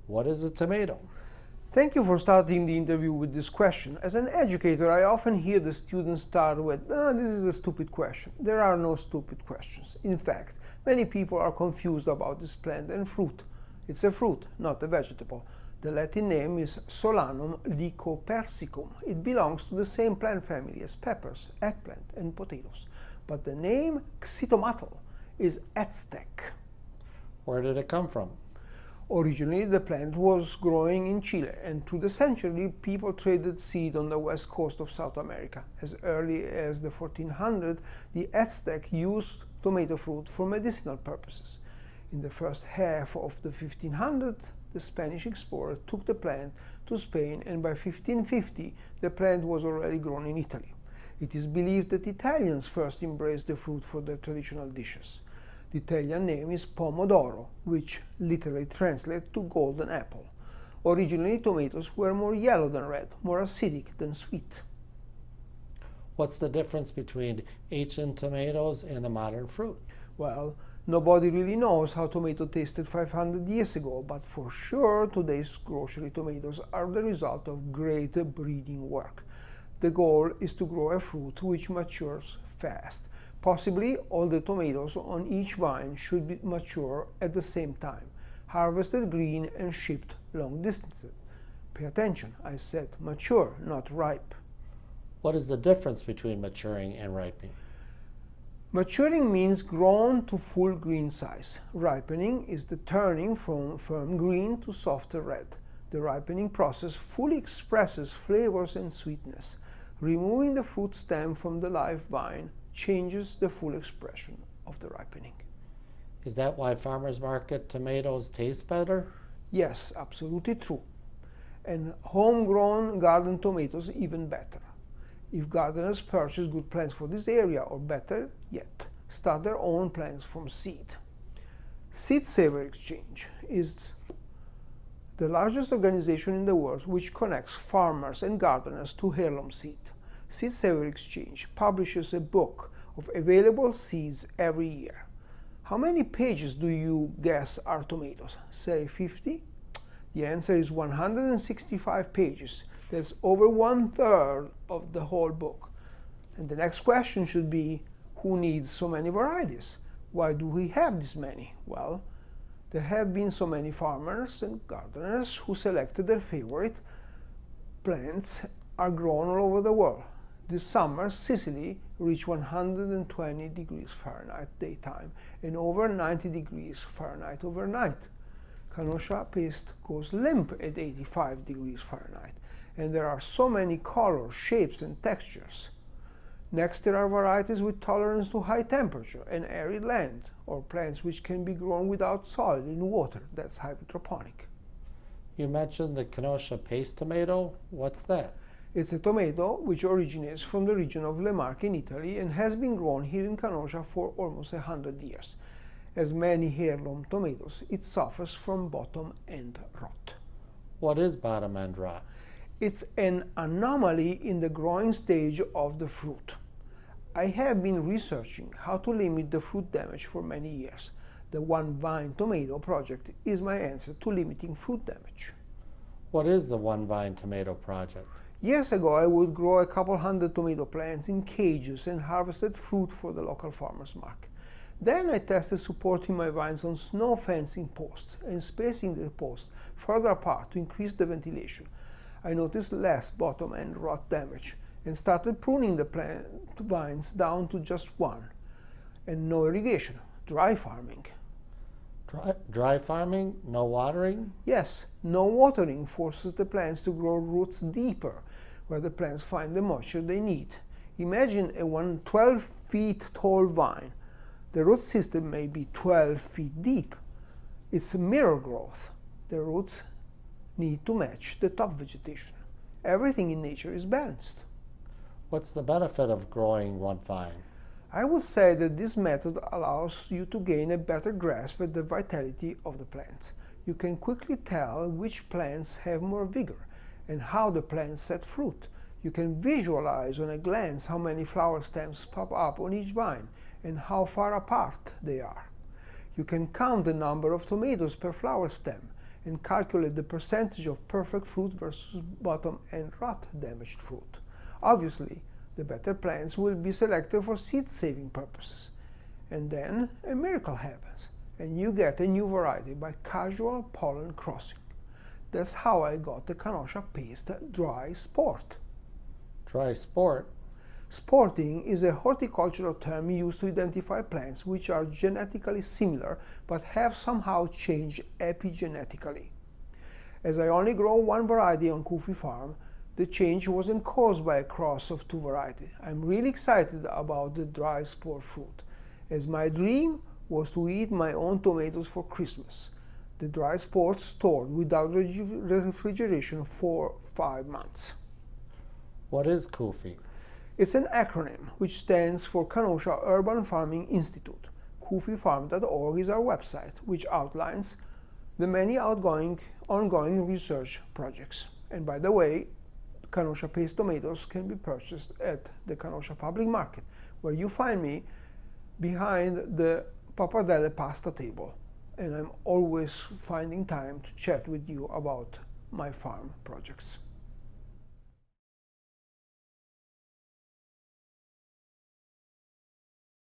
What is a tomato? Thank you for starting the interview with this question. As an educator, I often hear the students start with, this is a stupid question. There are no stupid questions. In fact, many people are confused about this plant and fruit. It's a fruit, not a vegetable. The Latin name is Solanum lycopersicum. It belongs to the same plant family as peppers, eggplant, and potatoes. But the name xitomatl is Aztec. Where did it come from? Originally, the plant was growing in Chile, and through the century, people traded seed on the west coast of South America. As early as the 1400s, the Aztec used tomato fruit for medicinal purposes. In the first half of the 1500s, the Spanish explorer took the plant to Spain, and by 1550, the plant was already grown in Italy. It is believed that Italians first embraced the fruit for their traditional dishes. The Italian name is pomodoro, which literally translates to golden apple. Originally, tomatoes were more yellow than red, more acidic than sweet. What's the difference between ancient tomatoes and the modern fruit? Well, nobody really knows how tomato tasted 500 years ago, but for sure today's grocery tomatoes are the result of great breeding work. The goal is to grow a fruit which matures fast. Possibly all the tomatoes on each vine should be mature at the same time, harvested green and shipped long distances. Pay attention, I said mature, not ripe. What is the difference between maturing and ripening? Maturing means grown to full green size. Ripening is the turning from firm green to softer red. The ripening process fully expresses flavors and sweetness. Removing the fruit stem from the live vine changes the full expression of the ripening. Is that why farmers market tomatoes taste better? Yes, absolutely true. And homegrown garden tomatoes even better. If gardeners purchase good plants for this area, or better yet, start their own plants from seed. Seed Saver Exchange is the largest organization in the world which connects farmers and gardeners to heirloom seed. Seed Saver Exchange publishes a book of available seeds every year. How many pages do you guess are tomatoes? Say 50? The answer is 165 pages. That's over 1/3 of the whole book. And the next question should be, who needs so many varieties? Why do we have this many? Well, there have been so many farmers and gardeners who selected their favorite plants are grown all over the world. This summer, Sicily reached 120 degrees Fahrenheit daytime and over 90 degrees Fahrenheit overnight. Kenosha paste goes limp at 85 degrees Fahrenheit, and there are so many colors, shapes, and textures. Next, there are varieties with tolerance to high temperature and arid land, or plants which can be grown without soil in water. That's hydroponic. You mentioned the Kenosha paste tomato. What's that? It's a tomato which originates from the region of Le Marche in Italy and has been grown here in Kenosha for almost 100 years. As many heirloom tomatoes, it suffers from bottom end rot. What is bottom end rot? It's an anomaly in the growing stage of the fruit. I have been researching how to limit the fruit damage for many years. The One Vine Tomato Project is my answer to limiting fruit damage. What is the One Vine Tomato Project? Years ago, I would grow a couple hundred tomato plants in cages and harvested fruit for the local farmer's market. Then I tested supporting my vines on snow fencing posts and spacing the posts further apart to increase the ventilation. I noticed less bottom end rot damage and started pruning the plant vines down to just one. And no irrigation, dry farming. Dry farming? No watering? Yes, no watering forces the plants to grow roots deeper, where the plants find the moisture they need. Imagine a 12 feet tall vine. The root system may be 12 feet deep. It's a mirror growth. The roots need to match the top vegetation. Everything in nature is balanced. What's the benefit of growing one vine? I would say that this method allows you to gain a better grasp at the vitality of the plants. You can quickly tell which plants have more vigor and how the plants set fruit. You can visualize on a glance how many flower stems pop up on each vine and how far apart they are. You can count the number of tomatoes per flower stem and calculate the percentage of perfect fruit versus bottom and rot damaged fruit. Obviously, the better plants will be selected for seed-saving purposes. And then a miracle happens, and you get a new variety by casual pollen crossing. That's how I got the Canoscia paste dry sport. Dry sport? Sporting is a horticultural term used to identify plants which are genetically similar but have somehow changed epigenetically. As I only grow one variety on Kufi farm, the change wasn't caused by a cross of two varieties. I'm really excited about the dry sport fruit, as my dream was to eat my own tomatoes for Christmas. The dry sport stored without refrigeration for 5 months. What is Kufi? It's an acronym which stands for Canoscia Urban Farming Institute. KufiFarm.org is our website, which outlines the many ongoing research projects. And by the way, Canoscia paste tomatoes can be purchased at the Canoscia Public Market, where you find me behind the pappardelle pasta table. And I'm always finding time to chat with you about my farm projects.